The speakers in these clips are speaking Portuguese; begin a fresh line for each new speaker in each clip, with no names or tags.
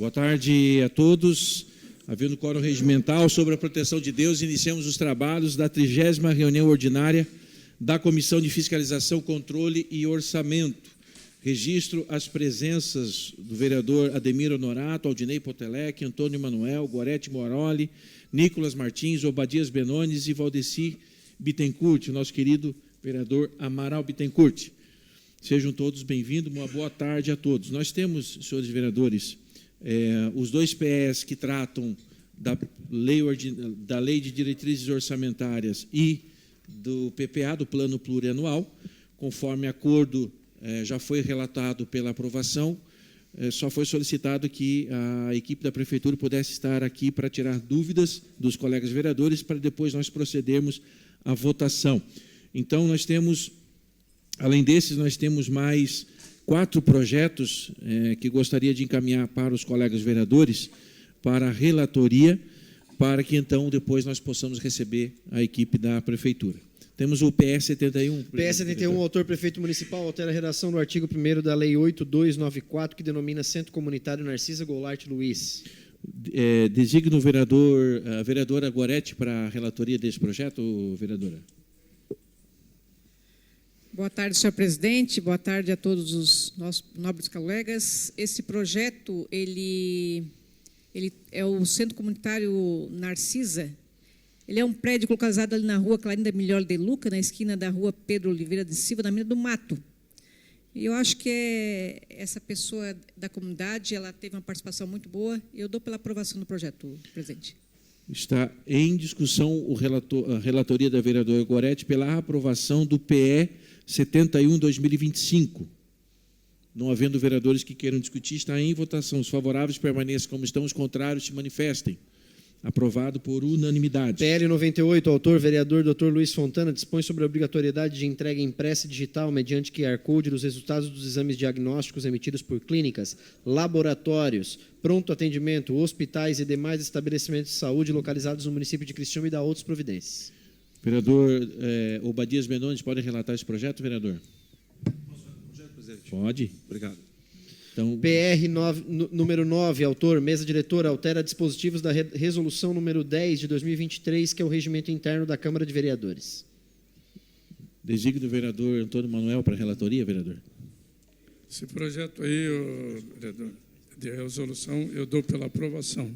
Boa tarde a todos. Havendo quórum regimental sobre a proteção de Deus, iniciamos os trabalhos da 30ª reunião ordinária da Comissão de Fiscalização, Controle e Orçamento. Registro as presenças do vereador Ademir Honorato, Aldinei Potelec, Antônio Manuel, Gorete Moroli, Nicolas Martins, Obadias Benones e Valdeci Bittencourt, nosso querido vereador Amaral Bittencourt. Sejam todos bem-vindos, uma boa tarde a todos. Nós temos, senhores vereadores, os dois PEs que tratam da lei de diretrizes orçamentárias e do PPA, do Plano Plurianual, conforme acordo já foi relatado pela aprovação, só foi solicitado que a equipe da Prefeitura pudesse estar aqui para tirar dúvidas dos colegas vereadores, para depois nós procedermos à votação. Então, nós temos, além desses, nós temos mais 4 projetos que gostaria de encaminhar para os colegas vereadores, para a relatoria, para que, então, depois nós possamos receber a equipe da Prefeitura. Temos o PS 71.
PS 71, autor prefeito municipal, altera a redação do artigo 1º da Lei 8294, que denomina Centro Comunitário Narcisa Goulart Luiz.
Designo a vereadora Gorete para a relatoria desse projeto, vereadora.
Boa tarde, senhor presidente. Boa tarde a todos os nossos nobres colegas. Esse projeto, ele é o Centro Comunitário Narcisa. Ele é um prédio localizado ali na rua Clarinda Melhor de Luca, na esquina da rua Pedro Oliveira de Silva, na Mina do Mato. E eu acho que essa pessoa da comunidade, ela teve uma participação muito boa, e eu dou pela aprovação do projeto, presidente.
Está em discussão a relatoria da vereadora Gorete pela aprovação do PE 71/2025. Não havendo vereadores que queiram discutir, está em votação. Os favoráveis permaneçam como estão, os contrários se manifestem. Aprovado por unanimidade.
PL 98, autor vereador Dr. Luiz Fontana, dispõe sobre a obrigatoriedade de entrega impressa e digital mediante QR Code dos resultados dos exames diagnósticos emitidos por clínicas, laboratórios, pronto atendimento, hospitais e demais estabelecimentos de saúde localizados no município de Criciúma e da outras providências.
Vereador Obadias Benones, pode relatar esse projeto, vereador? Pode. Obrigado. Então,
PR número 9, autor, mesa diretora, altera dispositivos da resolução número 10 de 2023, que é o regimento interno da Câmara de Vereadores.
Designo do vereador Antônio Manuel para a relatoria, vereador.
Esse projeto aí, vereador, de resolução, eu dou pela aprovação.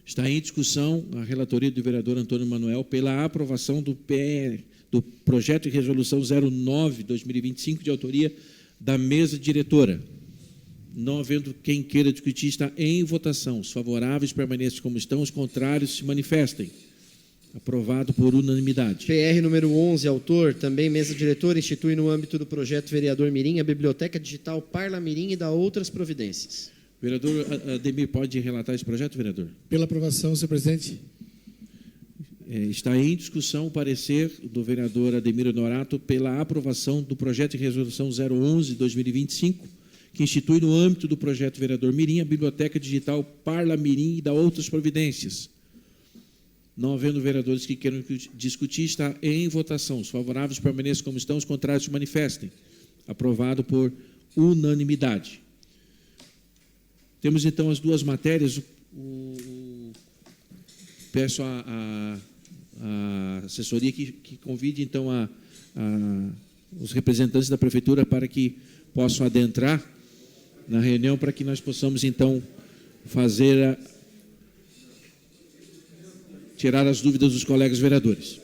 Está em discussão a relatoria do vereador Antônio Manuel pela aprovação do projeto de resolução 09/2025, de autoria da mesa diretora. Não havendo quem queira discutir, está em votação. Os favoráveis permaneçam como estão, os contrários se manifestem. Aprovado por unanimidade.
PR número 11, autor, também mesa diretora, institui no âmbito do projeto Vereador Mirim a Biblioteca Digital Parla Mirim e da outras providências.
Vereador Ademir, pode relatar esse projeto, vereador?
Pela aprovação, senhor presidente.
Está em discussão o parecer do vereador Ademir Honorato pela aprovação do projeto de resolução 011/2025, que institui no âmbito do projeto Vereador Mirim a Biblioteca Digital Parla Mirim e da outras providências. Não havendo vereadores que queiram discutir, está em votação. Os favoráveis permaneçam como estão, os contrários se manifestem. Aprovado por unanimidade. Temos, então, as duas matérias. Peço a assessoria que convide, então, os representantes da Prefeitura para que possam adentrar na reunião, para que nós possamos, então, tirar as dúvidas dos colegas vereadores.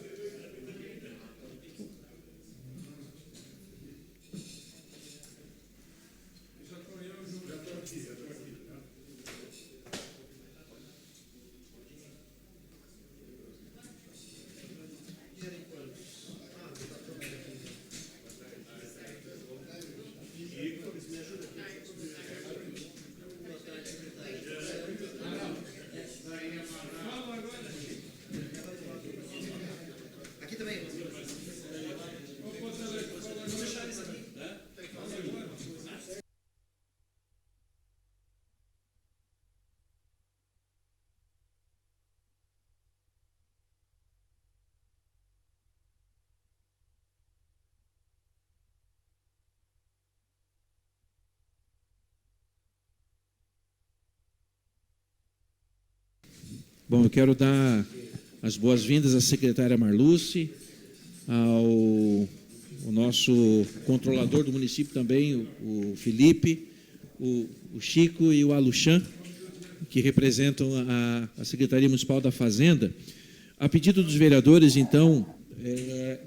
Bom, eu quero dar as boas-vindas à secretária Marluce, ao nosso controlador do município também, o Felipe, o Chico e o Aluchan, que representam a Secretaria Municipal da Fazenda. A pedido dos vereadores, então,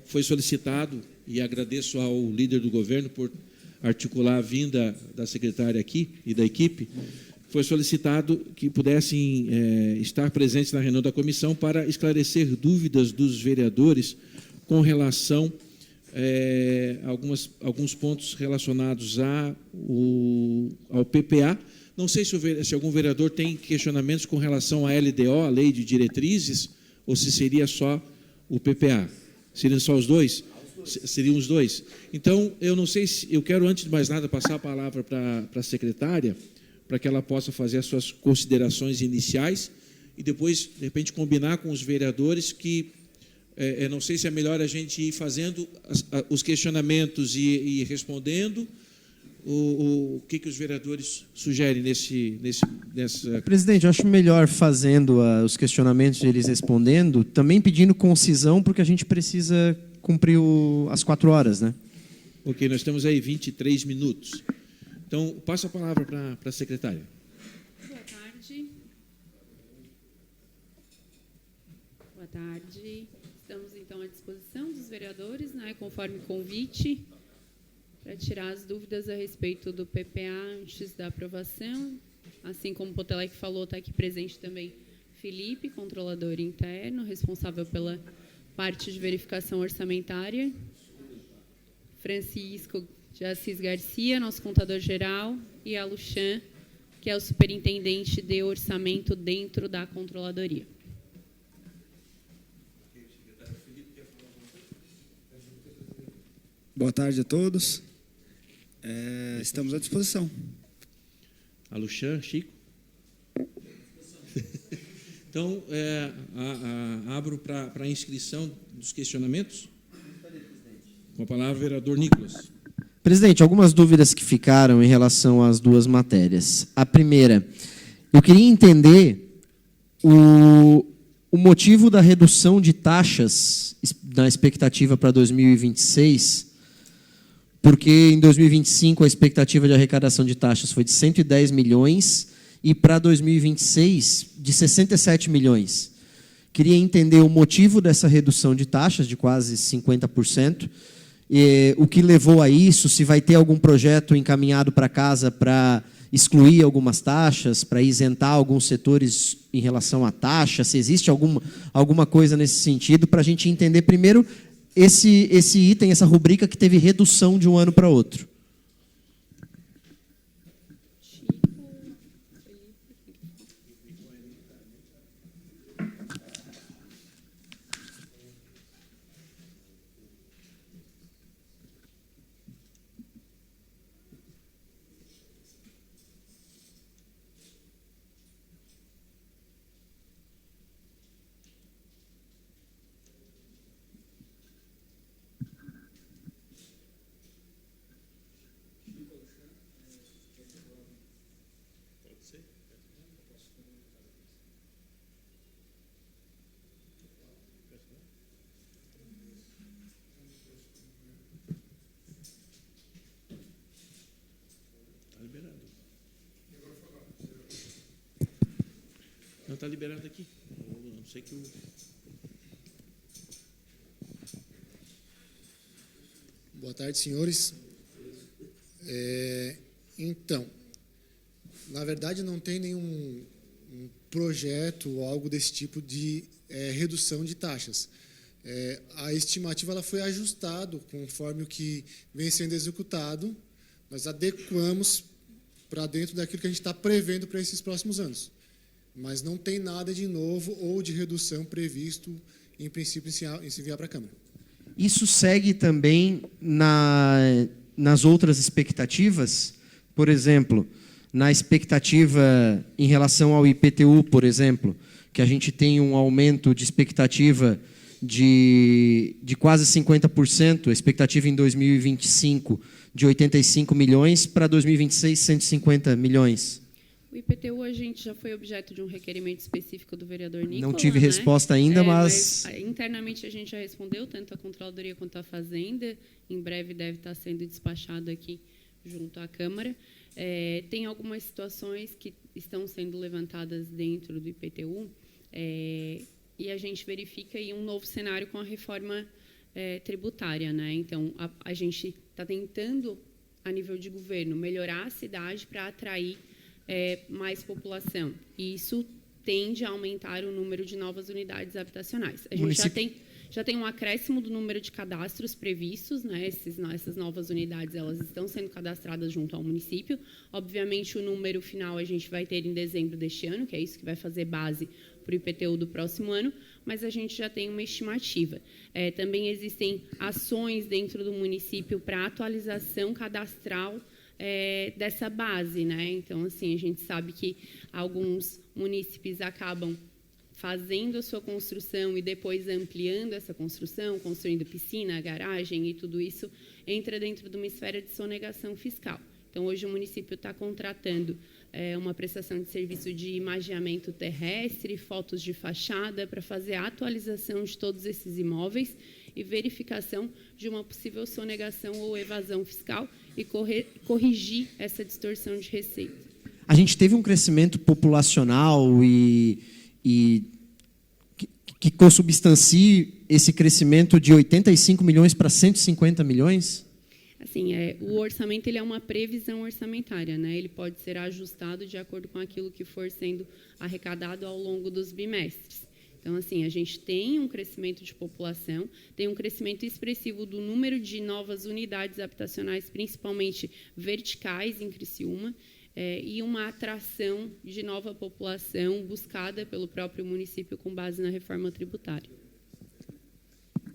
foi solicitado, e agradeço ao líder do governo por articular a vinda da secretária aqui e da equipe, foi solicitado que pudessem estar presentes na reunião da comissão para esclarecer dúvidas dos vereadores com relação a alguns pontos relacionados ao PPA. Não sei se algum vereador tem questionamentos com relação à LDO, a Lei de Diretrizes, ou se seria só o PPA. Seriam só os dois? Seriam os dois. Então, eu não sei se... Eu quero, antes de mais nada, passar a palavra para a secretária, para que ela possa fazer as suas considerações iniciais e depois, de repente, combinar com os vereadores que... eu não sei se é melhor a gente ir fazendo os questionamentos e respondendo, o que os vereadores sugerem nessa...
Presidente, eu acho melhor fazendo os questionamentos e eles respondendo, também pedindo concisão, porque a gente precisa cumprir as 4 horas, né?
Ok, nós temos aí 23 minutos. Então, passo a palavra para a secretária.
Boa tarde. Boa tarde. Estamos, então, à disposição dos vereadores, né, conforme convite, para tirar as dúvidas a respeito do PPA antes da aprovação. Assim como o Potelec falou, está aqui presente também Felipe, controlador interno, responsável pela parte de verificação orçamentária. Francisco de Assis Garcia, nosso contador-geral, e a Luchan, que é o superintendente de orçamento dentro da controladoria.
Boa tarde a todos. Estamos à disposição.
Aluchan, Chico? Então, abro para a inscrição dos questionamentos. Com a palavra, o vereador Nicolas.
Presidente, algumas dúvidas que ficaram em relação às 2 matérias. A primeira, eu queria entender o motivo da redução de taxas na expectativa para 2026, porque em 2025 a expectativa de arrecadação de taxas foi de 110 milhões e para 2026 de 67 milhões. Queria entender o motivo dessa redução de taxas de quase 50%, o que levou a isso, se vai ter algum projeto encaminhado para casa para excluir algumas taxas, para isentar alguns setores em relação à taxa, se existe alguma coisa nesse sentido, para a gente entender primeiro esse item, essa rubrica que teve redução de um ano para outro.
Não está liberado aqui. Eu não sei que o...
Boa tarde, senhores. Então, na verdade, não tem nenhum projeto ou algo desse tipo de redução de taxas. A estimativa ela foi ajustada conforme o que vem sendo executado. Nós adequamos para dentro daquilo que a gente está prevendo para esses próximos anos. Mas não tem nada de novo ou de redução previsto, em princípio, em se enviar para a Câmara.
Isso segue também nas outras expectativas? Por exemplo, na expectativa em relação ao IPTU, por exemplo, que a gente tem um aumento de expectativa de quase 50%, a expectativa em 2025 de 85 milhões, para 2026, 150 milhões.
O IPTU, a gente já foi objeto de um requerimento específico do vereador Nicola.
Não tive
né?
resposta ainda, mas...
Internamente a gente já respondeu, tanto a Controladoria quanto a Fazenda. Em breve deve estar sendo despachado aqui junto à Câmara. Tem algumas situações que estão sendo levantadas dentro do IPTU e a gente verifica aí um novo cenário com a reforma tributária. Né? Então, a gente está tentando, a nível de governo, melhorar a cidade para atrair mais população. E isso tende a aumentar o número de novas unidades habitacionais. A gente já tem um acréscimo do número de cadastros previstos, né? Essas novas unidades elas estão sendo cadastradas junto ao município. Obviamente, o número final a gente vai ter em dezembro deste ano, que é isso que vai fazer base para o IPTU do próximo ano, mas a gente já tem uma estimativa. Também existem ações dentro do município para atualização cadastral dessa base, né? Então, assim, a gente sabe que alguns munícipes acabam fazendo a sua construção e depois ampliando essa construção, construindo piscina, garagem e tudo isso entra dentro de uma esfera de sonegação fiscal. Então, hoje o município está contratando uma prestação de serviço de imageamento terrestre, fotos de fachada, para fazer a atualização de todos esses imóveis e verificação de uma possível sonegação ou evasão fiscal e corrigir essa distorção de receita.
A gente teve um crescimento populacional e que consubstancie esse crescimento de 85 milhões para 150 milhões?
Assim, o orçamento ele é uma previsão orçamentária, né? Ele pode ser ajustado de acordo com aquilo que for sendo arrecadado ao longo dos bimestres. Então, assim, a gente tem um crescimento de população, tem um crescimento expressivo do número de novas unidades habitacionais, principalmente verticais em Criciúma, e uma atração de nova população buscada pelo próprio município com base na reforma tributária.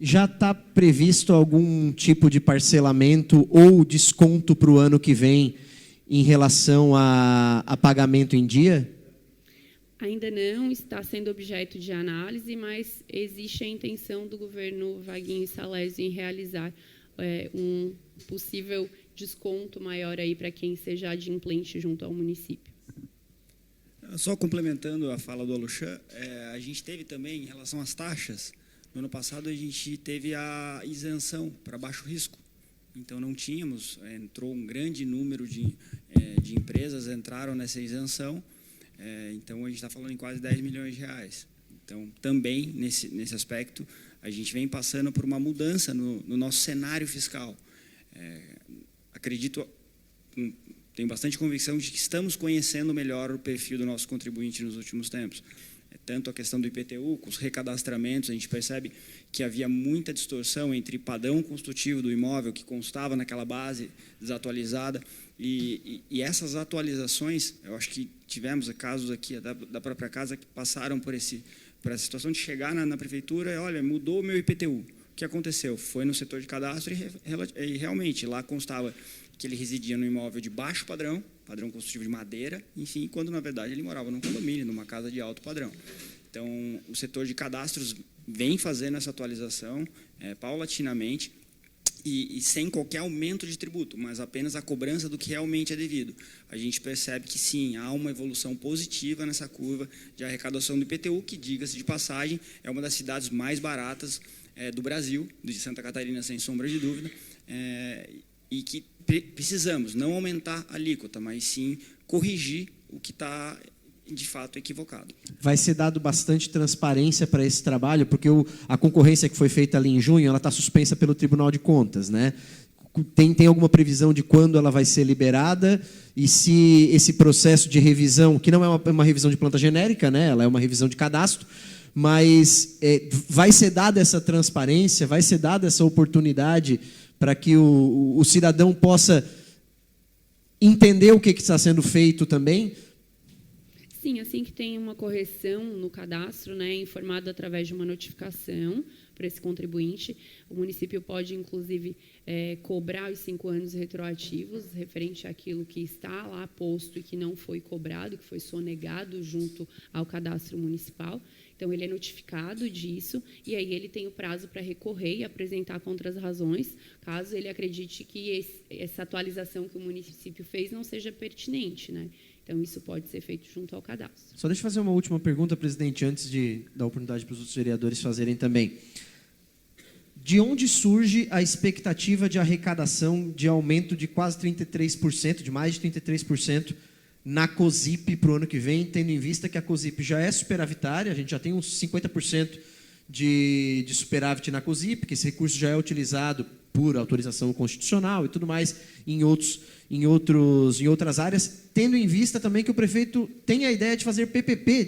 Já está previsto algum tipo de parcelamento ou desconto para o ano que vem em relação a pagamento em dia?
Ainda não está sendo objeto de análise, mas existe a intenção do governo Vaguinho e Salésio em realizar um possível desconto maior aí para quem seja adimplente junto ao município.
Só complementando a fala do Aluxan, a gente teve também, em relação às taxas, no ano passado a gente teve a isenção para baixo risco. Então, não tínhamos, entrou um grande número de empresas, entraram nessa isenção. Então, a gente está falando em quase 10 milhões de reais. Então, também, nesse aspecto, a gente vem passando por uma mudança no nosso cenário fiscal. Acredito, tenho bastante convicção de que estamos conhecendo melhor o perfil do nosso contribuinte nos últimos tempos. Tanto a questão do IPTU, com os recadastramentos, a gente percebe que havia muita distorção entre padrão construtivo do imóvel, que constava naquela base desatualizada, e essas atualizações, eu acho que tivemos casos aqui da própria casa que passaram por essa situação de chegar na prefeitura e, olha, mudou o meu IPTU. O que aconteceu? Foi no setor de cadastro e realmente lá constava que ele residia no imóvel de baixo padrão construtivo de madeira, enfim, quando na verdade ele morava num condomínio, numa casa de alto padrão. Então, o setor de cadastros vem fazendo essa atualização paulatinamente e sem qualquer aumento de tributo, mas apenas a cobrança do que realmente é devido. A gente percebe que sim, há uma evolução positiva nessa curva de arrecadação do IPTU, que, diga-se de passagem, é uma das cidades mais baratas do Brasil, de Santa Catarina, sem sombra de dúvida, e que precisamos não aumentar a alíquota, mas sim corrigir o que está, de fato, equivocado. Vai
ser dado bastante transparência para esse trabalho, porque a concorrência que foi feita ali em junho, ela está suspensa pelo Tribunal de Contas, né? Tem alguma previsão de quando ela vai ser liberada e se esse processo de revisão, que não é uma revisão de planta genérica, né? Ela é uma revisão de cadastro, mas vai ser dada essa transparência, vai ser dada essa oportunidade para que o cidadão possa entender o que está sendo feito também?
Sim, assim que tem uma correção no cadastro, né, informado através de uma notificação para esse contribuinte, o município pode, inclusive, cobrar os 5 anos retroativos referente àquilo que está lá posto e que não foi cobrado, que foi sonegado junto ao cadastro municipal. Então, ele é notificado disso e aí ele tem o prazo para recorrer e apresentar contra as razões, caso ele acredite que essa atualização que o município fez não seja pertinente, né? Então, isso pode ser feito junto ao cadastro.
Só deixa eu fazer uma última pergunta, presidente, antes de dar oportunidade para os outros vereadores fazerem também. De onde surge a expectativa de arrecadação de aumento de quase 33%, de mais de 33% na COSIP para o ano que vem, tendo em vista que a COSIP já é superavitária, a gente já tem uns 50% de superávit na COSIP, que esse recurso já é utilizado por autorização constitucional e tudo mais em outras áreas, tendo em vista também que o prefeito tem a ideia de fazer PPP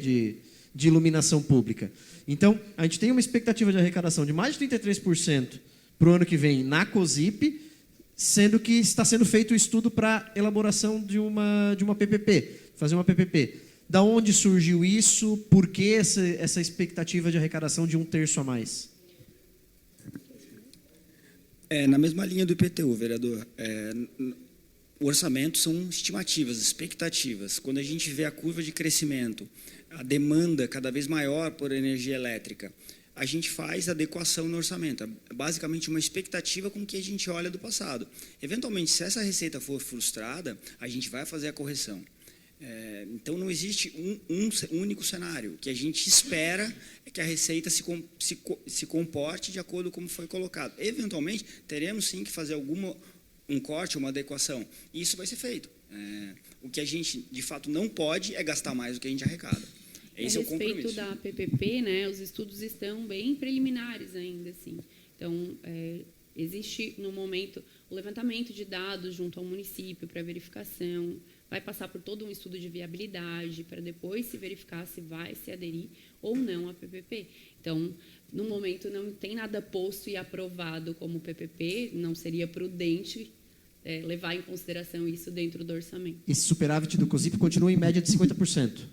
de iluminação pública. Então, a gente tem uma expectativa de arrecadação de mais de 33% para o ano que vem na COSIP, sendo que está sendo feito o estudo para elaboração de uma PPP, fazer uma PPP. Da onde surgiu isso? Por que essa expectativa de arrecadação de 1/3 a mais?
Na mesma linha do IPTU, vereador. O orçamento são estimativas, expectativas. Quando a gente vê a curva de crescimento, a demanda cada vez maior por energia elétrica, a gente faz adequação no orçamento. É basicamente uma expectativa com que a gente olha do passado. Eventualmente, se essa receita for frustrada, a gente vai fazer a correção. Então, não existe um único cenário. O que a gente espera é que a receita se comporte de acordo com como foi colocado. Eventualmente, teremos sim que fazer um corte, uma adequação. E isso vai ser feito. O que a gente, de fato, não pode é gastar mais do que a gente arrecada. Esse é o compromisso.
A respeito da PPP, né, os estudos estão bem preliminares ainda, assim. Então, existe, no momento, o levantamento de dados junto ao município para verificação, vai passar por todo um estudo de viabilidade para depois se verificar se vai se aderir ou não à PPP. Então, no momento, não tem nada posto e aprovado como PPP, não seria prudente levar em consideração isso dentro do orçamento.
Esse superávit do COSIP continua em média de 50%.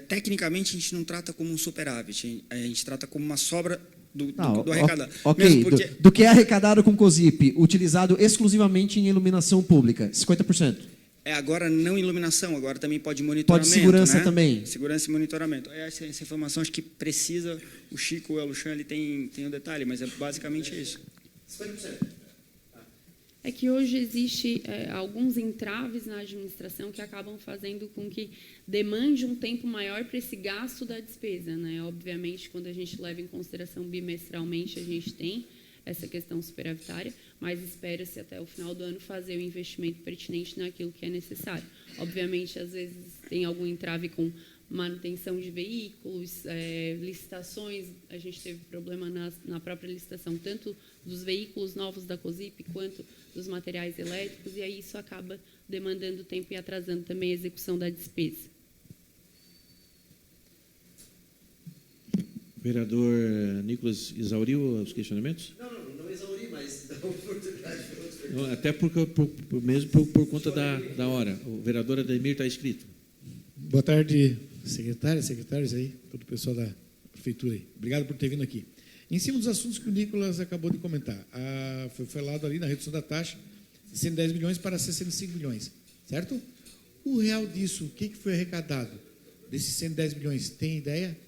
Tecnicamente, a gente não trata como um superávit, a gente trata como uma sobra do arrecadado.
Ok, porque... do que é arrecadado com COSIP, utilizado exclusivamente em iluminação pública, 50%.
Agora não iluminação, agora também pode monitoramento.
Pode segurança, né? Também.
Segurança e monitoramento. Essa informação acho que precisa, o Chico ou o Aluxan, ele tem o detalhe, mas é basicamente isso.
50%.
É que hoje existe alguns entraves na administração que acabam fazendo com que demande um tempo maior para esse gasto da despesa, né? Obviamente, quando a gente leva em consideração bimestralmente, a gente tem essa questão superavitária, mas espera-se até o final do ano fazer o investimento pertinente naquilo que é necessário. Obviamente, às vezes tem algum entrave com manutenção de veículos, licitações, a gente teve problema na própria licitação, tanto dos veículos novos da COSIP, quanto dos materiais elétricos, e aí isso acaba demandando tempo e atrasando também a execução da despesa.
Vereador Nicolas, exauriu os questionamentos?
Não exauri, mas dá oportunidade para outros.
Não, até por conta da hora. O vereador Ademir está inscrito.
Boa tarde, secretários aí, todo o pessoal da prefeitura aí. Obrigado por ter vindo aqui. Em cima dos assuntos que o Nicolas acabou de comentar, foi falado ali na redução da taxa de 110 milhões para 65 milhões, certo? O real disso, o que foi arrecadado desses 110 milhões? Tem ideia?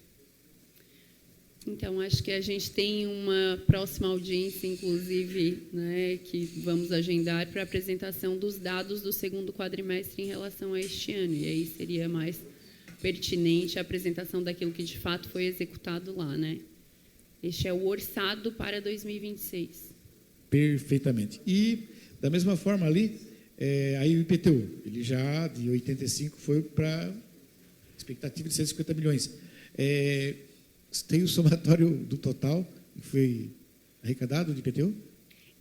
Então, acho que a gente tem uma próxima audiência, inclusive, né, que vamos agendar para a apresentação dos dados do segundo quadrimestre em relação a este ano. E aí seria mais pertinente a apresentação daquilo que, de fato, foi executado lá, né? Este é o orçado para 2026.
Perfeitamente. E, da mesma forma ali, aí o IPTU, ele já, de 85, foi para expectativa de 150 milhões. Tem o somatório do total que foi arrecadado de IPTU?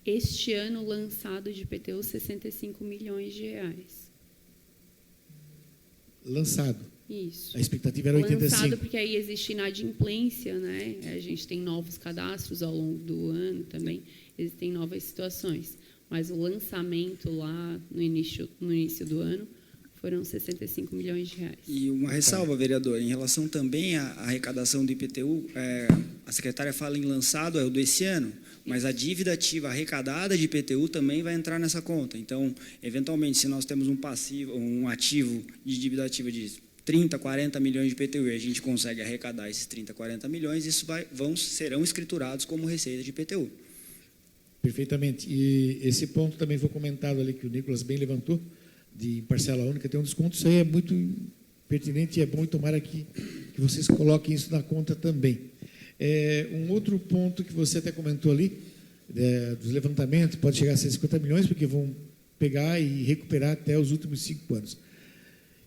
Este ano, lançado de IPTU, 65 milhões de reais.
Lançado.
Isso.
A expectativa era 85.
Lançado porque aí existe inadimplência, né? A gente tem novos cadastros ao longo do ano também, existem novas situações. Mas o lançamento lá no início do ano foram 65 milhões de reais.
E uma ressalva, vereador, em relação também à arrecadação do IPTU, a secretária fala em lançado, é o desse ano, mas a dívida ativa arrecadada de IPTU também vai entrar nessa conta. Então, eventualmente, se nós temos um ativo de dívida ativa de 30, 40 milhões de IPTU e a gente consegue arrecadar esses 30, 40 milhões, isso serão escriturados como receita de IPTU.
Perfeitamente. E esse ponto também foi comentado ali, que o Nicolas bem levantou, de parcela única tem um desconto. Isso aí é muito pertinente e é bom, e tomara que vocês coloquem isso na conta também. Um outro ponto que você até comentou ali, dos levantamentos, pode chegar a 150 milhões, porque vão pegar e recuperar até os últimos 5 anos.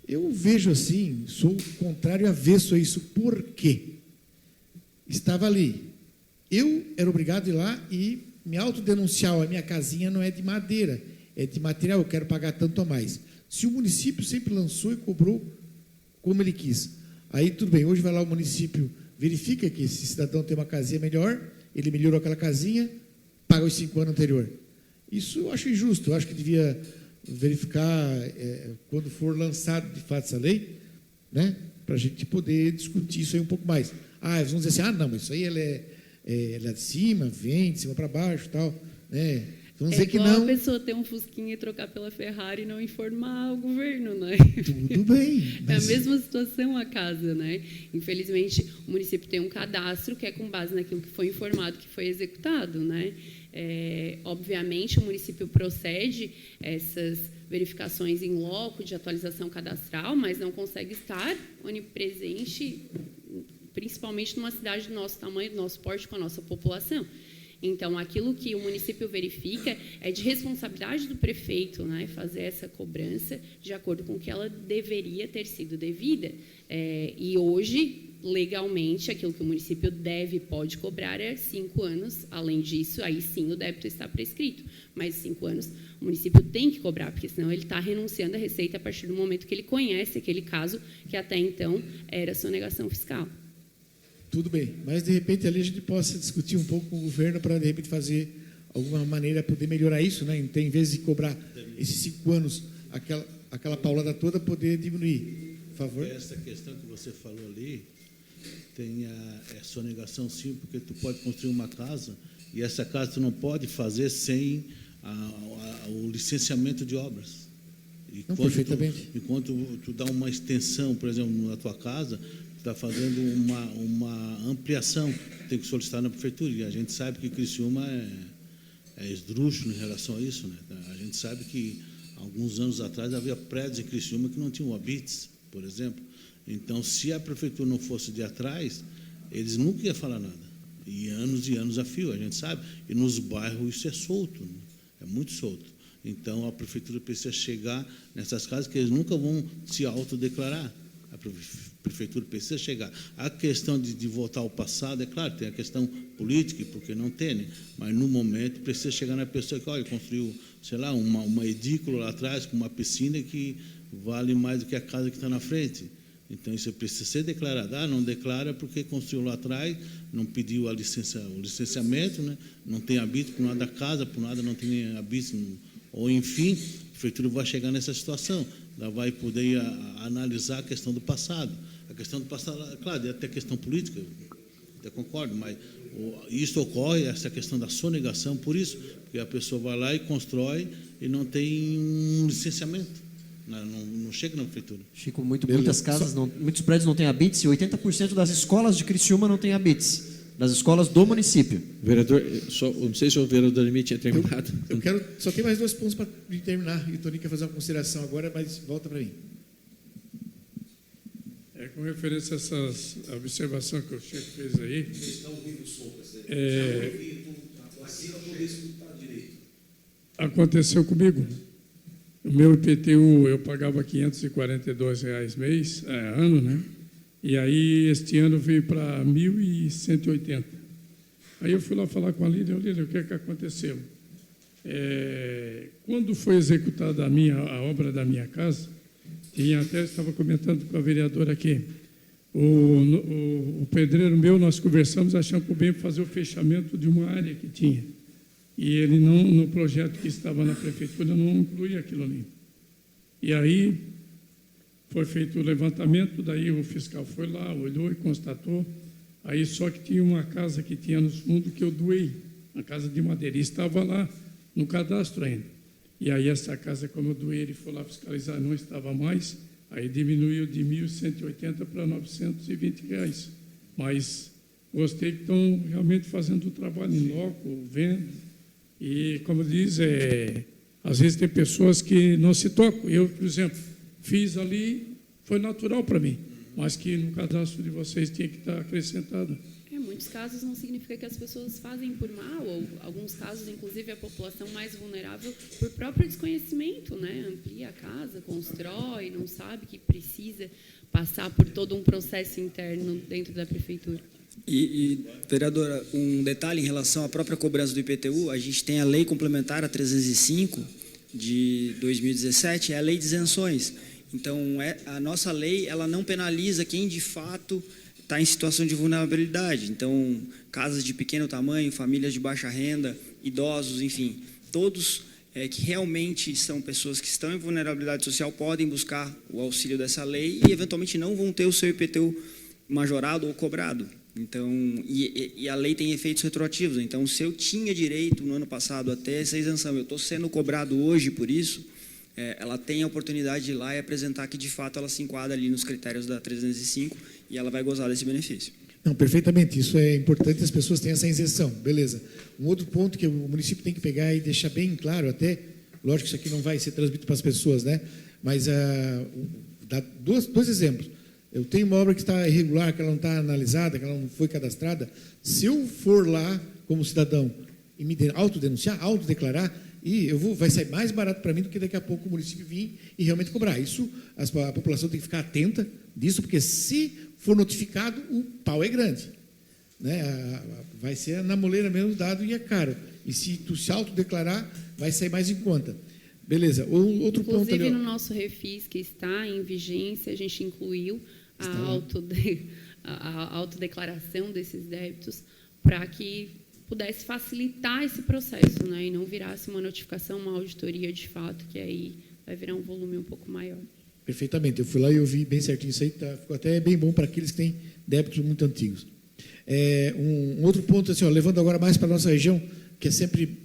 Eu vejo assim, sou contrário, avesso a isso. Por quê? Estava ali. Eu era obrigado a ir lá e me autodenunciar. A minha casinha não é de madeira, é de material, eu quero pagar tanto a mais. Se o município sempre lançou e cobrou como ele quis, aí tudo bem, hoje vai lá o município, verifica que esse cidadão tem uma casinha melhor, ele melhorou aquela casinha, paga os 5 anos anterior. Isso eu acho injusto, eu acho que devia verificar quando for lançado de fato essa lei, né, para a gente poder discutir isso aí um pouco mais. Eles vão dizer assim, não, mas isso aí ela é de cima, vem de cima para baixo, tal, né? Vamos dizer que não.
A pessoa ter um Fusquinha e trocar pela Ferrari e não informar o governo, né?
Tudo bem.
Mas... É a mesma situação a casa, né? Infelizmente, o município tem um cadastro que é com base naquilo que foi informado, que foi executado, né? Obviamente, o município procede essas verificações em loco de atualização cadastral, mas não consegue estar onipresente, principalmente numa cidade do nosso tamanho, do nosso porte, com a nossa população. Então, aquilo que o município verifica é de responsabilidade do prefeito, né, fazer essa cobrança de acordo com o que ela deveria ter sido devida. E hoje, legalmente, aquilo que o município pode cobrar é 5 anos. Além disso, aí sim o débito está prescrito. Mas 5 anos o município tem que cobrar, porque senão ele está renunciando à receita a partir do momento que ele conhece aquele caso que até então era sonegação fiscal.
Tudo bem, mas de repente ali a gente possa discutir um pouco com o governo para de repente fazer alguma maneira poder melhorar isso, né? Então, em vez de cobrar esses 5 anos, aquela paulada toda, poder diminuir. Por favor.
Essa questão que você falou ali tem a sonegação, sim, porque tu pode construir uma casa e essa casa tu não pode fazer sem o licenciamento de obras. Enquanto tu dá uma extensão, por exemplo, na tua casa, está fazendo uma ampliação, tem que solicitar na prefeitura, e a gente sabe que Criciúma é esdrúxulo em relação a isso, né? A gente sabe que alguns anos atrás havia prédios em Criciúma que não tinham habites, por exemplo. Então, se a prefeitura não fosse de atrás, eles nunca iam falar nada. E anos a fio, a gente sabe. E nos bairros isso é solto, né? É muito solto. Então, a prefeitura precisa chegar nessas casas que eles nunca vão se autodeclarar. A prefeitura precisa chegar. A questão de voltar ao passado, é claro, tem a questão política, porque não tem, né? Mas no momento precisa chegar na pessoa que, olha, construiu, sei lá, uma edícula lá atrás com uma piscina que vale mais do que a casa que está na frente. Então isso precisa ser declarado. Não declara porque construiu lá atrás, não pediu o licenciamento, né? Não tem habito por nada da casa, por nada não tem habito, ou enfim, a prefeitura vai chegar nessa situação. Ela vai poder analisar a questão do passado. A questão do passado, claro, até questão política, até concordo, mas isso ocorre, essa questão da sonegação, por isso, porque a pessoa vai lá e constrói e não tem um licenciamento, não chega na prefeitura.
Chico, muitas casas, muitos prédios não têm habites, e 80% das escolas de Criciúma não têm habites, das escolas do município.
Vereador, não sei se o vereador Ademir tinha terminado.
Eu quero, só tem mais 2 pontos para terminar, e o Tony quer fazer uma consideração agora, mas volta para mim.
Com referência a essas observações que o Chico fez aí, aconteceu comigo. O meu IPTU eu pagava R$ 542 ano, né? E aí este ano veio para 1.180. Aí eu fui lá falar com a Lídia, o que é que aconteceu? Quando foi executada a obra da minha casa, e até estava comentando com a vereadora aqui, o pedreiro meu, nós conversamos, achamos por bem fazer o fechamento de uma área que tinha. E ele não, no projeto que estava na prefeitura, não incluía aquilo ali. E aí foi feito o levantamento, daí o fiscal foi lá, olhou e constatou. Aí só que tinha uma casa que tinha nos fundos que eu doei, uma casa de madeira, e estava lá no cadastro ainda. E aí essa casa, como eu doei, ele foi lá fiscalizar, não estava mais, aí diminuiu de 1.180 para R$ 920. Mas gostei que estão realmente fazendo o trabalho em loco, vendo. E, como diz, Às vezes tem pessoas que não se tocam. Eu, por exemplo, fiz ali, foi natural para mim, mas que no cadastro de vocês tinha que estar acrescentado.
Em muitos casos não significa que as pessoas fazem por mal, ou alguns casos, inclusive, a população mais vulnerável por próprio desconhecimento, né? Amplia a casa, constrói, não sabe que precisa passar por todo um processo interno dentro da prefeitura.
Vereadora, um detalhe em relação à própria cobrança do IPTU, a gente tem a Lei Complementar a 305 de 2017, é a Lei de Isenções. Então, a nossa lei ela não penaliza quem de fato está em situação de vulnerabilidade. Então, casas de pequeno tamanho, famílias de baixa renda, idosos, enfim, todos que realmente são pessoas que estão em vulnerabilidade social podem buscar o auxílio dessa lei e, eventualmente, não vão ter o seu IPTU majorado ou cobrado. Então, e a lei tem efeitos retroativos. Então, se eu tinha direito no ano passado a ter essa isenção, eu estou sendo cobrado hoje por isso, ela tem a oportunidade de ir lá e apresentar que, de fato, ela se enquadra ali nos critérios da 305 e ela vai gozar desse benefício.
Não, perfeitamente. Isso é importante, as pessoas têm essa isenção. Beleza. Um outro ponto que o município tem que pegar e deixar bem claro, até, lógico que isso aqui não vai ser transmitido para as pessoas, né? Mas dá dois exemplos. Eu tenho uma obra que está irregular, que ela não está analisada, que ela não foi cadastrada. Se eu for lá, como cidadão, e me autodenunciar, autodeclarar, vai sair mais barato para mim do que daqui a pouco o município vir e realmente cobrar. Isso, a população tem que ficar atenta disso, porque se for notificado, o pau é grande. Né? Vai ser na moleira mesmo dado e é caro. E se tu se autodeclarar, vai sair mais em conta. Beleza. Outro ponto ali.
Inclusive, no nosso refis, que está em vigência, a gente incluiu a autodeclaração desses débitos para que pudesse facilitar esse processo, né, e não virasse uma notificação, uma auditoria de fato, que aí vai virar um volume um pouco maior.
Perfeitamente. Eu fui lá e eu vi bem certinho isso aí. Ficou até bem bom para aqueles que têm débitos muito antigos. Um outro ponto, assim, levando agora mais para a nossa região, que é sempre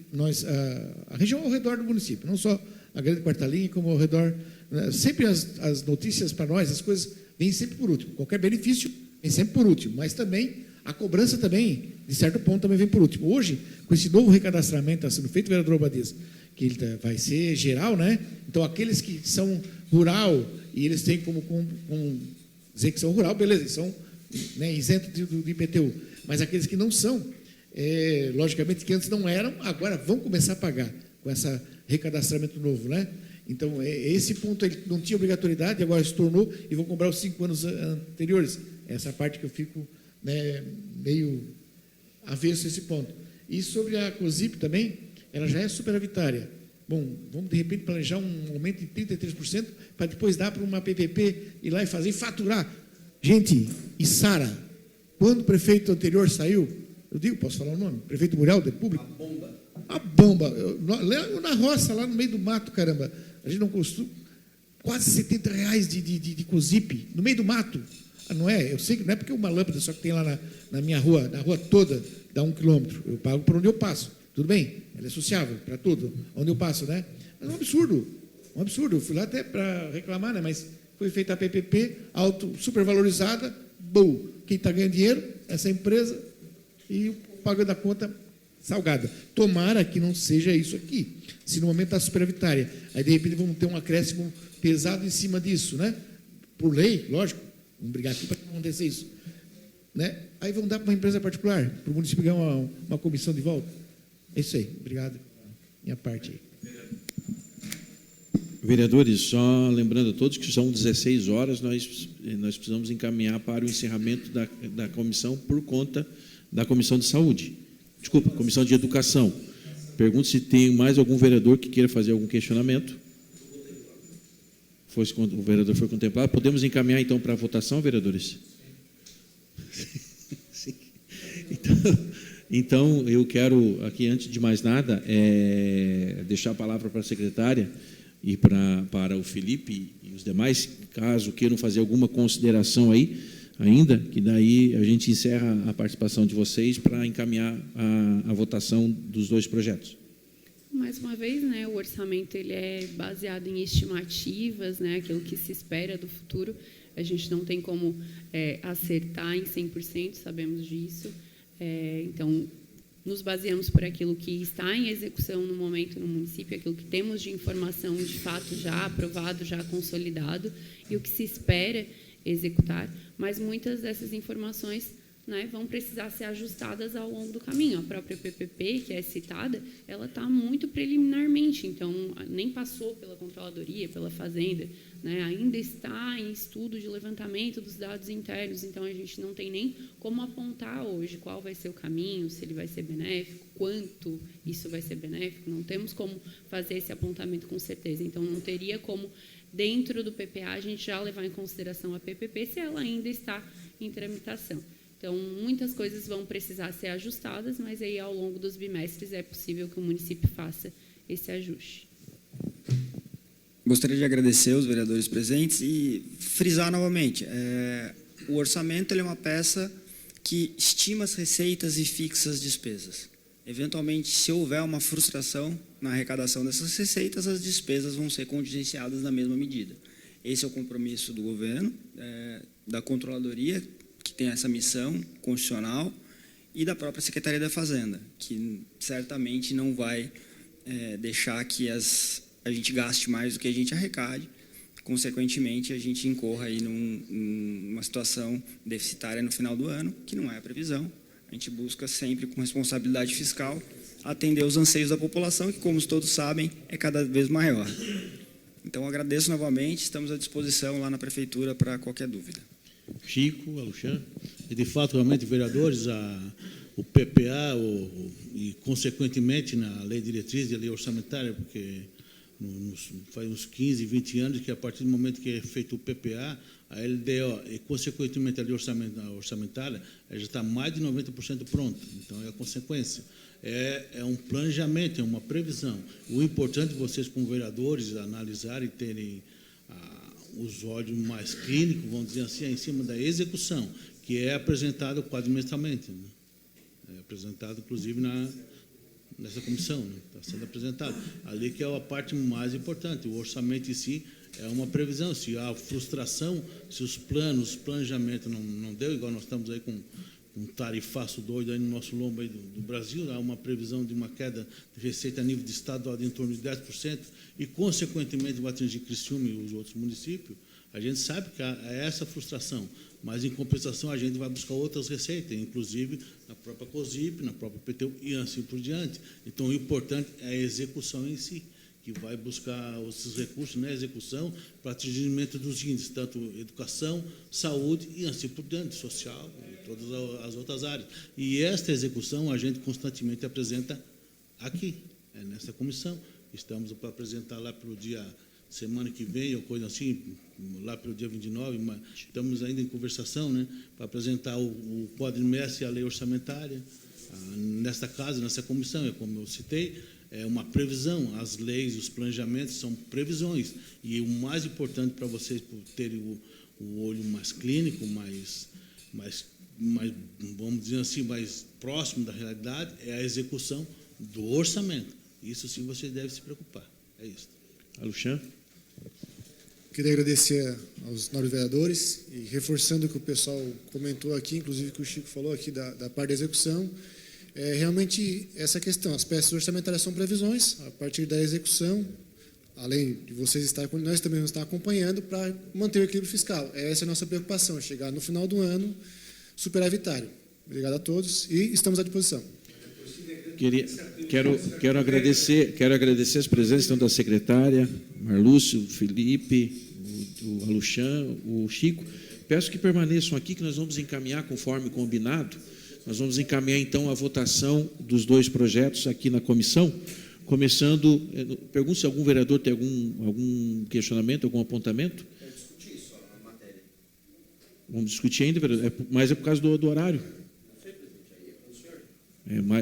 a região ao redor do município, não só a Grande Quarta-Linha, como ao redor. Né, sempre as notícias para nós, as coisas vêm sempre por último. Qualquer benefício vem sempre por último, mas também a cobrança também, de certo ponto, também vem por último. Hoje, com esse novo recadastramento está sendo feito, vereador Obadias, que ele vai ser geral, né? Então, aqueles que são rural e eles têm como dizer que são rural, beleza, eles são, né, isentos do IPTU. Mas aqueles que não são, logicamente que antes não eram, agora vão começar a pagar com esse recadastramento novo, né? Então, esse ponto ele não tinha obrigatoriedade, agora se tornou e vão cobrar os 5 anos anteriores. Essa parte que eu fico, né, meio avesso a esse ponto. E sobre a COSIP também, ela já é superavitária. Bom, vamos de repente planejar um aumento de 33% para depois dar para uma PPP ir lá e fazer e faturar. Gente, e Sara, quando o prefeito anterior saiu, eu digo, posso falar o nome? Prefeito Muriel, de Público? A bomba. Eu na roça, lá no meio do mato, caramba, a gente não costuma. Quase R$70 de COSIP, no meio do mato. Não é? Eu sei que não é porque uma lâmpada só que tem lá na minha rua, na rua toda, dá 1 quilômetro. Eu pago por onde eu passo. Tudo bem? Ela é sociável para tudo, onde eu passo, né? Mas é um absurdo. Um absurdo. Eu fui lá até para reclamar, né? Mas foi feita a PPP, supervalorizada, bom. Quem está ganhando dinheiro? Essa empresa e pagando a conta salgada. Tomara que não seja isso aqui. Se no momento está superavitária, aí de repente vamos ter um acréscimo pesado em cima disso, né? Por lei, lógico. Vamos brigar aqui para não acontecer isso. Né? Aí vão dar para uma empresa particular, para o município ganhar uma comissão de volta. É isso aí. Obrigado. Minha parte aí.
Vereadores, só lembrando a todos que são 16 horas, nós precisamos encaminhar para o encerramento da comissão por conta da Comissão de Saúde. Desculpa, Comissão de Educação. Pergunto se tem mais algum vereador que queira fazer algum questionamento. O vereador foi contemplado. Podemos encaminhar, então, para a votação, vereadores? Sim. Então, eu quero, aqui, antes de mais nada, deixar a palavra para a secretária e para o Felipe e os demais, caso queiram fazer alguma consideração aí, ainda, que daí a gente encerra a participação de vocês para encaminhar a votação dos 2 projetos.
Mais uma vez, né, o orçamento ele é baseado em estimativas, né, aquilo que se espera do futuro. A gente não tem como acertar em 100%, sabemos disso. Então, nos baseamos por aquilo que está em execução no momento no município, aquilo que temos de informação de fato já aprovado, já consolidado, e o que se espera executar, mas muitas dessas informações, né, vão precisar ser ajustadas ao longo do caminho. A própria PPP, que é citada, ela está muito preliminarmente, então nem passou pela Controladoria, pela Fazenda, né, ainda está em estudo de levantamento dos dados internos, então a gente não tem nem como apontar hoje qual vai ser o caminho, se ele vai ser benéfico, quanto isso vai ser benéfico, não temos como fazer esse apontamento com certeza, então não teria como, dentro do PPA, a gente já levar em consideração a PPP se ela ainda está em tramitação. Então, muitas coisas vão precisar ser ajustadas, mas aí, ao longo dos bimestres, é possível que o município faça esse ajuste.
Gostaria de agradecer os vereadores presentes e frisar novamente, o orçamento ele é uma peça que estima as receitas e fixa as despesas. Eventualmente, se houver uma frustração na arrecadação dessas receitas, as despesas vão ser contingenciadas na mesma medida. Esse é o compromisso do governo, da Controladoria, que tem essa missão constitucional, e da própria Secretaria da Fazenda, que certamente não vai deixar que a gente gaste mais do que a gente arrecade, consequentemente, a gente incorra aí numa situação deficitária no final do ano, que não é a previsão. A gente busca sempre, com responsabilidade fiscal, atender os anseios da população, que, como todos sabem, é cada vez maior. Então, agradeço novamente, estamos à disposição lá na Prefeitura para qualquer dúvida.
Chico, Aluxan, e de fato, realmente, vereadores, o PPA e, consequentemente, na lei diretriz e a lei orçamentária, porque faz uns 15, 20 anos que, a partir do momento que é feito o PPA, a LDO e, consequentemente, a lei orçamentária, já está mais de 90% pronta. Então, é a consequência. É um planejamento, é uma previsão. O importante é vocês, como vereadores, analisarem e terem os olhos mais clínicos, vamos dizer assim, em cima da execução, que é apresentado quadrimestralmente, né? É apresentado, inclusive, nessa comissão, né? Está sendo apresentado. Ali que é a parte mais importante. O orçamento em si é uma previsão. Se há frustração, se os planejamentos não deu, igual nós estamos aí com um tarifaço doido aí no nosso lombo aí do Brasil, há uma previsão de uma queda de receita a nível de estadual de em torno de 10%, e, consequentemente, vai atingir Criciúma e os outros municípios. A gente sabe que há essa frustração, mas, em compensação, a gente vai buscar outras receitas, inclusive na própria COSIP, na própria PTU e assim por diante. Então, o importante é a execução em si, que vai buscar esses recursos na execução para atingimento dos índices, tanto educação, saúde e assim por diante, social e todas as outras áreas. E esta execução a gente constantemente apresenta aqui, nessa comissão. Estamos para apresentar lá pelo dia, semana que vem, ou coisa assim, lá pelo dia 29, mas estamos ainda em conversação, né, para apresentar o quadrimestre e a lei orçamentária nesta casa, nessa comissão. É como eu citei, é uma previsão. As leis, os planejamentos são previsões. E o mais importante para vocês terem o olho mais clínico, mais, vamos dizer assim, mais próximo da realidade, é a execução do orçamento. Isso sim vocês devem se preocupar. É isso.
Aluxan?
Queria agradecer aos nobres vereadores e, reforçando o que o pessoal comentou aqui, inclusive o que o Chico falou aqui da parte da execução, realmente essa questão, as peças orçamentárias são previsões, a partir da execução, além de vocês estarem, nós também vamos estar acompanhando para manter o equilíbrio fiscal. Essa é a nossa preocupação, chegar no final do ano superavitário. Obrigado a todos e estamos à disposição.
Quero agradecer as presenças tanto da secretária, Marlúcio, Felipe, o Aluxan, o Chico. Peço que permaneçam aqui, que nós vamos encaminhar conforme combinado. Nós vamos encaminhar, então, a votação dos dois projetos aqui na comissão, começando... Pergunto se algum vereador tem algum questionamento, algum apontamento.
Quero discutir só a matéria.
Vamos discutir ainda, vereador, mas é por causa do horário.
Não sei, presidente, aí é com o senhor.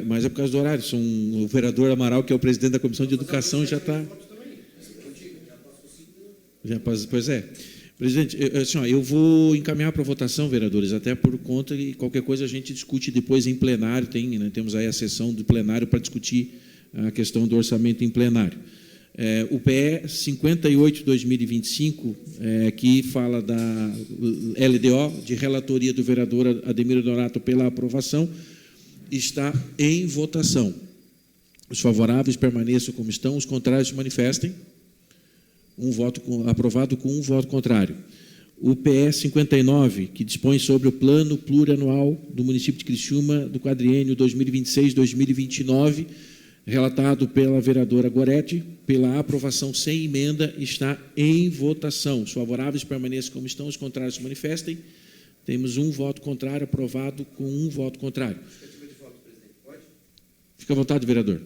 Mas é por causa do horário. O vereador Amaral, que é o presidente da Comissão de Educação, já está... Pois é. Presidente, assim, eu vou encaminhar para votação, vereadores, até por conta que qualquer coisa a gente discute depois em plenário, temos aí a sessão do plenário para discutir a questão do orçamento em plenário. O PE 58/2025, que fala da LDO, de relatoria do vereador Ademir Donato pela aprovação, está em votação. Os favoráveis permaneçam como estão, os contrários se manifestem. Aprovado com um voto contrário. O PE 59, que dispõe sobre o plano plurianual do município de Criciúma do quadriênio 2026-2029, relatado pela vereadora Goretti, pela aprovação sem emenda, está em votação. Os favoráveis permaneçam como estão, os contrários se manifestem. Temos um voto contrário, aprovado com um voto contrário. Fica à vontade, vereador.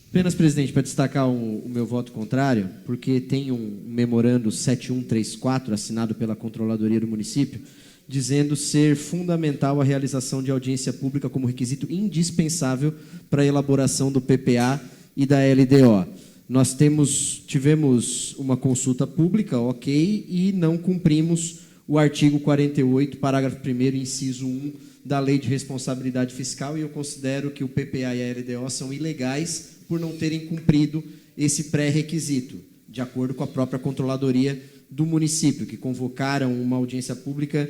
Apenas, presidente, para destacar o meu voto contrário, porque tem um memorando 7134, assinado pela Controladoria do município, dizendo ser fundamental a realização de audiência pública como requisito indispensável para a elaboração do PPA e da LDO. Nós tivemos uma consulta pública, ok, e não cumprimos o artigo 48, parágrafo 1º, inciso 1, da Lei de Responsabilidade Fiscal, e eu considero que o PPA e a LDO são ilegais por não terem cumprido esse pré-requisito, de acordo com a própria Controladoria do município, que convocaram uma audiência pública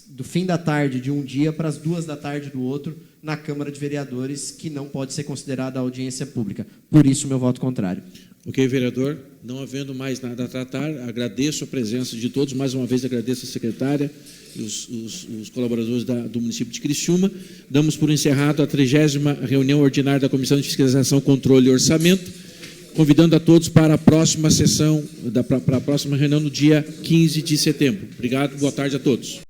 do fim da tarde de um dia para as 2 da tarde do outro, na Câmara de Vereadores, que não pode ser considerada audiência pública. Por isso, meu voto contrário.
Ok, vereador. Não havendo mais nada a tratar, agradeço a presença de todos. Mais uma vez, agradeço a secretária e os colaboradores do município de Criciúma. Damos por encerrado a 30ª reunião ordinária da Comissão de Fiscalização, Controle e Orçamento, convidando a todos para a próxima sessão, para a próxima reunião no dia 15 de setembro. Obrigado, boa tarde a todos.